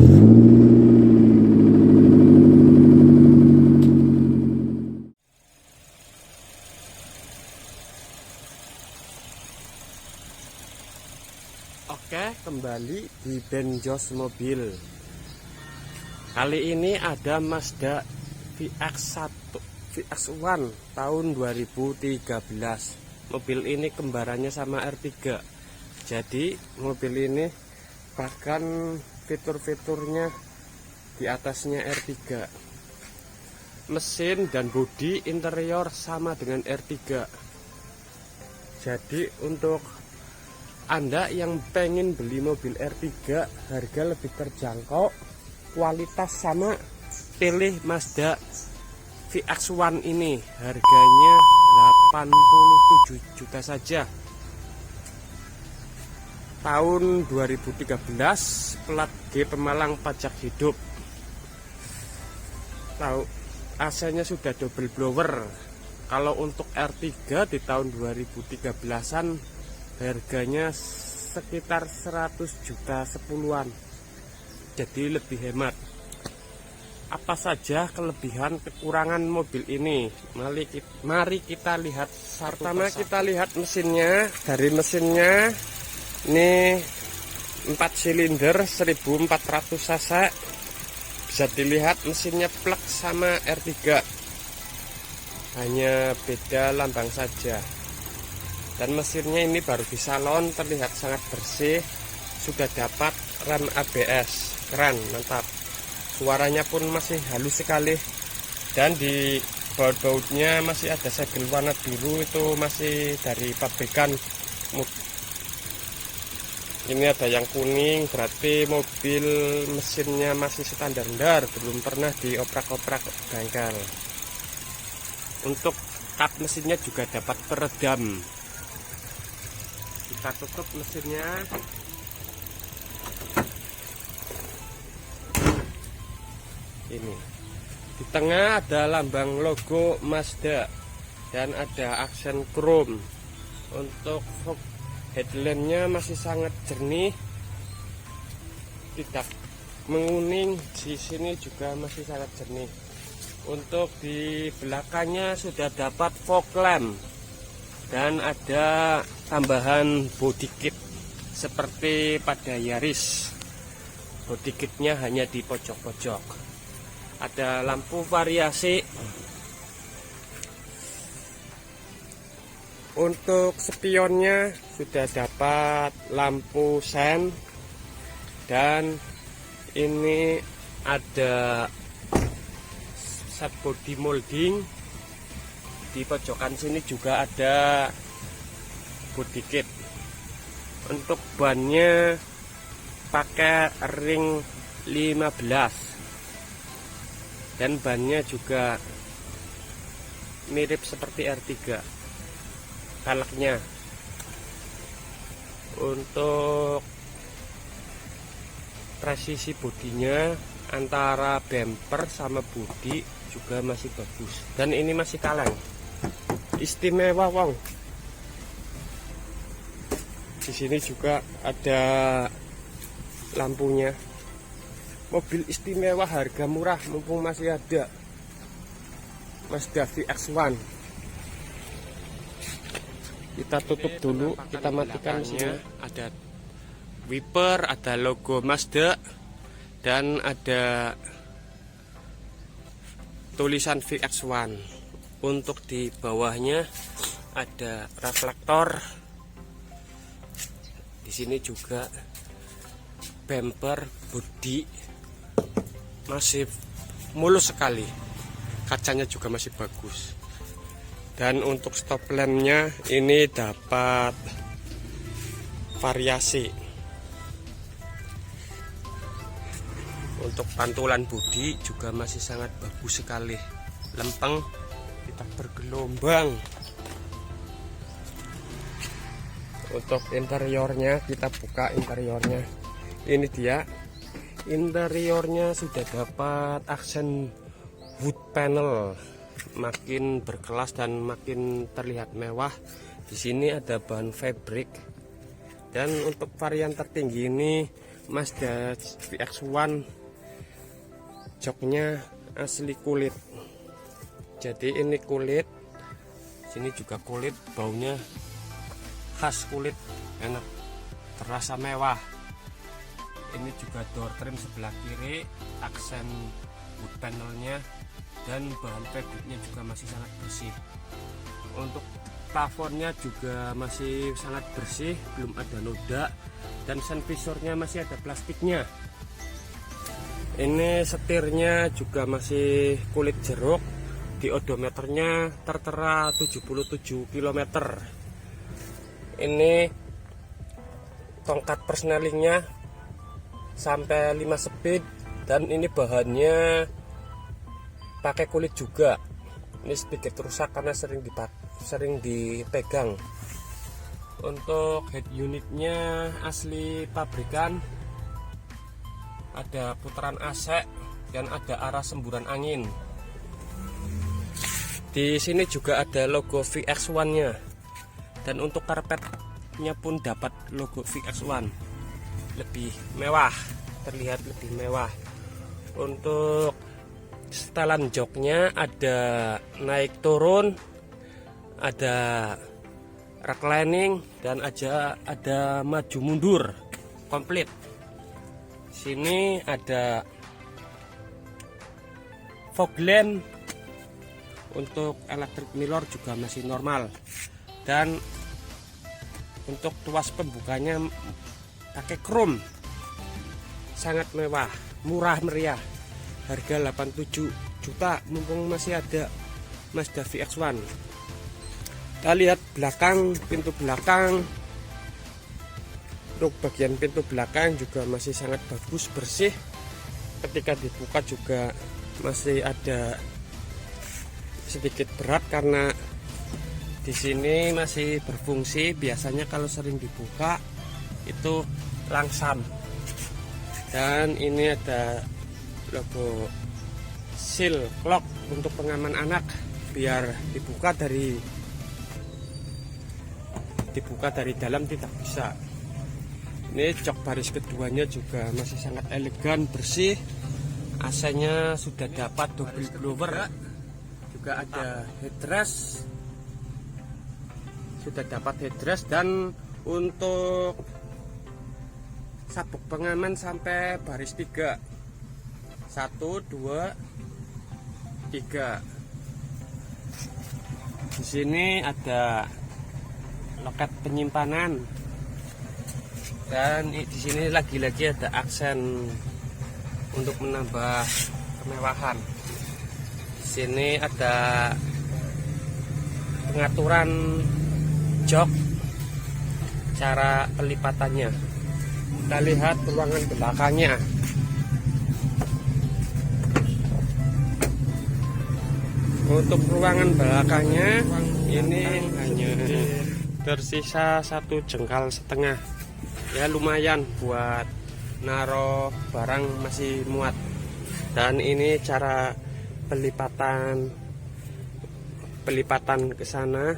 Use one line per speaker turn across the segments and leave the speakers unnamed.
Oke, kembali di Benjos Mobil. Kali ini ada Mazda VX1 tahun 2013. Mobil ini kembarannya sama R3. Jadi mobil ini bahkan fitur-fiturnya di atasnya R3. Mesin dan bodi interior sama dengan R3. Jadi untuk Anda yang pengen beli mobil R3 harga lebih terjangkau, kualitas sama, pilih Mazda VX1 ini. Harganya 87 juta saja. Tahun 2013, plat G Pemalang, pajak hidup. Tahu AC-nya sudah double blower. Kalau untuk R3 di tahun 2013-an harganya sekitar 100 juta 10-an. Jadi lebih hemat. Apa saja kelebihan kekurangan mobil ini? Mari kita lihat. Pertama kita lihat mesinnya. Dari mesinnya ini 4 silinder 1400 cc. Bisa dilihat mesinnya plug sama R3. Hanya beda lambang saja. Dan mesinnya ini baru di salon, terlihat sangat bersih. Sudah dapat rem ABS, keren, mantap. Suaranya pun masih halus sekali. Dan di baut-bautnya masih ada segel warna biru, itu masih dari pabrikan. Ini ada yang kuning, berarti mobil mesinnya masih standar, belum pernah dioprak-oprak bengkel. Untuk kap mesinnya juga dapat peredam. Kita tutup mesinnya. Ini di tengah ada lambang logo Mazda dan ada aksen chrome. Untuk fog headlampnya masih sangat jernih, tidak menguning. Di sini juga masih sangat jernih. Untuk di belakangnya sudah dapat fog lamp dan ada tambahan body kit seperti pada Yaris. Body kitnya hanya di pojok-pojok. Ada lampu variasi. Untuk spionnya sudah dapat lampu sen. Dan ini ada set body molding. Di pojokan sini juga ada body kit. Untuk bannya pakai ring 15 dan bannya juga mirip seperti R3 velgnya. Untuk presisi bodinya antara bumper sama bodi juga masih bagus, dan ini masih kaleng. Istimewa wong. Di sini juga ada lampunya. Mobil istimewa, harga murah, mumpung masih ada. Mazda VX1. Kita tutup dulu, kita matikan mesinnya. Ada wiper, ada logo Mazda, dan ada tulisan VX1. Untuk di bawahnya ada reflektor. Di sini juga bumper bodi masih mulus sekali. Kacanya juga masih bagus. Dan untuk stop lampnya ini dapat variasi. Untuk pantulan bodi juga masih sangat bagus sekali. Lempeng, tidak bergelombang. Untuk interiornya, kita buka interiornya. Ini dia. Interiornya sudah dapat aksen wood panel, makin berkelas dan makin terlihat mewah. Di sini ada bahan fabric. Dan untuk varian tertinggi ini Mazda VX1 joknya asli kulit. Jadi ini kulit, sini juga kulit, baunya khas kulit, enak, terasa mewah. Ini juga door trim sebelah kiri, aksen wood panelnya, dan bahan fabriknya juga masih sangat bersih. Untuk plafonnya juga masih sangat bersih, belum ada noda, dan sun visornya masih ada plastiknya. Ini setirnya juga masih kulit jeruk, di odometernya tertera 77 km. Ini tongkat persnelingnya sampai 5 speed, dan ini bahannya pakai kulit juga. Ini sedikit rusak karena sering dipegang. Untuk head unitnya asli pabrikan, ada putaran AC dan ada arah semburan angin. Di sini juga ada logo VX1-nya, dan untuk karpetnya pun dapat logo VX1. Lebih mewah, terlihat lebih mewah. Untuk setelan joknya ada naik turun, ada reclining, dan ada maju mundur komplit. Sini ada fog lamp. Untuk electric mirror juga masih normal, dan untuk tuas pembukanya pakai chrome, sangat mewah, murah meriah, harga 87 juta, mumpung masih ada Mazda VX1. Kita lihat belakang, pintu belakang. Untuk bagian pintu belakang juga masih sangat bagus, bersih. Ketika dibuka juga masih ada sedikit berat karena di sini masih berfungsi. Biasanya kalau sering dibuka itu langsam. Dan ini ada logo seal lock untuk pengaman anak, biar dibuka dari dalam tidak bisa. Ini jok baris keduanya juga masih sangat elegan, bersih. AC-nya sudah dapat double blower, juga ada headrest, dan untuk sabuk pengaman sampai baris 3, 1, 2, 3. Di sini ada loket penyimpanan, dan di sini lagi-lagi ada aksen untuk menambah kemewahan. Sini ada pengaturan jok, cara pelipatannya. Kita lihat ruangan belakangnya. Untuk ruangan belakangnya ini hanya tersisa 1,5 jengkal. Ya lumayan buat naruh barang, masih muat. Dan ini cara pelipatan ke sana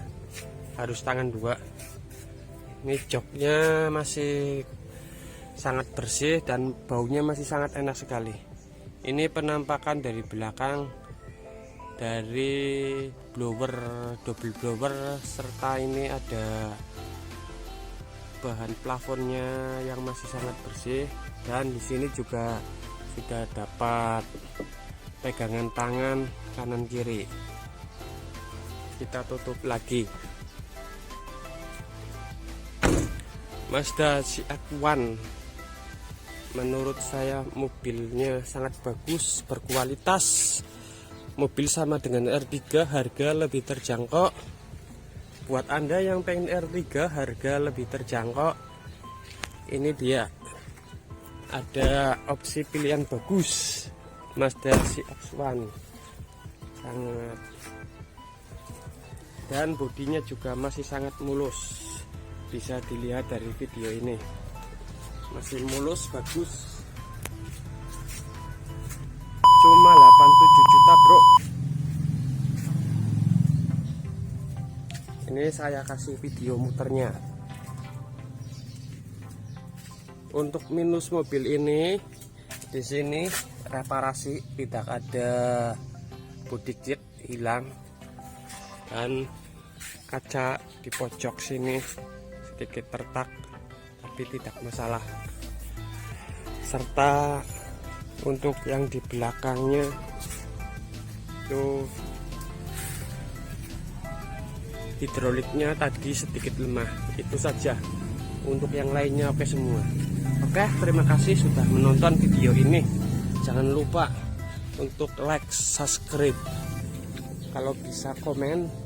harus tangan 2. Ini joknya masih sangat bersih dan baunya masih sangat enak sekali. Ini penampakan dari belakang dari blower, double blower, serta ini ada bahan plafonnya yang masih sangat bersih. Dan di sini juga sudah dapat pegangan tangan kanan kiri. Kita tutup lagi. Mazda CX-1 menurut saya mobilnya sangat bagus, berkualitas. Mobil sama dengan R3, harga lebih terjangkau. Buat Anda yang pengen R3 harga lebih terjangkau, ini dia, ada opsi pilihan bagus. Mazda CX-1 sangat, dan bodinya juga masih sangat mulus, bisa dilihat dari video ini, masih mulus, bagus. Cuma 87 juta bro. Ini saya kasih video muternya. Untuk minus mobil ini, di sini reparasi, tidak ada body kit hilang, dan kaca di pojok sini sedikit retak tapi tidak masalah. Serta untuk yang di belakangnya itu hidroliknya tadi sedikit lemah, itu saja. Untuk yang lainnya oke semua. Oke, terima kasih sudah menonton video ini. Jangan lupa untuk like, subscribe, kalau bisa komen